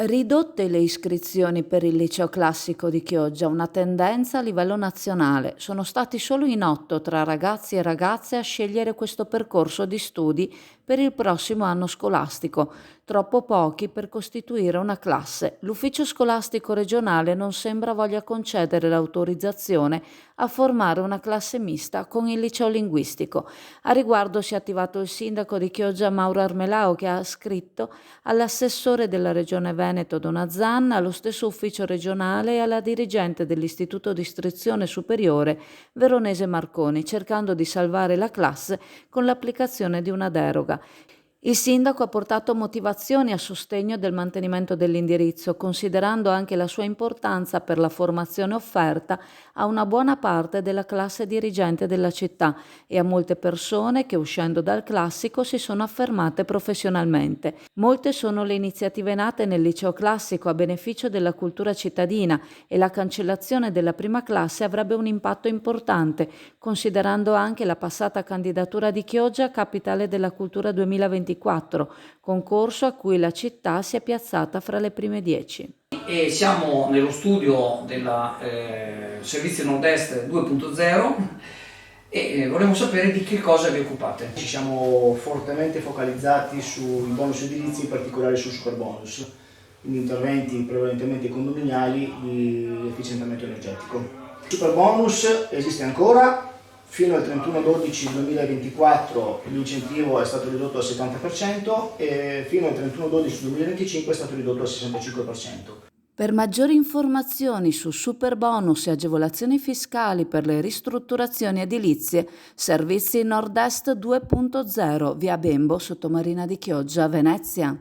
Ridotte le iscrizioni per il liceo classico di Chioggia, una tendenza a livello nazionale. Sono stati solo in 8 tra ragazzi e ragazze a scegliere questo percorso di studi per il prossimo anno scolastico, troppo pochi per costituire una classe. L'ufficio scolastico regionale non sembra voglia concedere l'autorizzazione a formare una classe mista con il liceo linguistico. A riguardo si è attivato il sindaco di Chioggia Mauro Armelao, che ha scritto all'assessore della Regione Veneto Donazan, allo stesso ufficio regionale e alla dirigente dell'Istituto di Istruzione Superiore Veronese Marconi, cercando di salvare la classe con l'applicazione di una deroga. Il sindaco ha portato motivazioni a sostegno del mantenimento dell'indirizzo, considerando anche la sua importanza per la formazione offerta a una buona parte della classe dirigente della città e a molte persone che, uscendo dal classico, si sono affermate professionalmente. Molte sono le iniziative nate nel liceo classico a beneficio della cultura cittadina e la cancellazione della prima classe avrebbe un impatto importante, considerando anche la passata candidatura di Chioggia Capitale della Cultura 2024, concorso a cui la città si è piazzata fra le prime 10. E siamo nello studio del Servizio Nord-Est 2.0 e vorremmo sapere di che cosa vi occupate. Ci siamo fortemente focalizzati sui bonus edilizi, in particolare sul superbonus, quindi interventi prevalentemente condominiali di efficientamento energetico. Il superbonus esiste ancora. Fino al 31/12/2024 l'incentivo è stato ridotto al 70% e fino al 31/12/2025 è stato ridotto al 65%. Per maggiori informazioni su superbonus e agevolazioni fiscali per le ristrutturazioni edilizie, Servizi Nord-Est 2.0, via Bembo, Sottomarina di Chioggia, Venezia.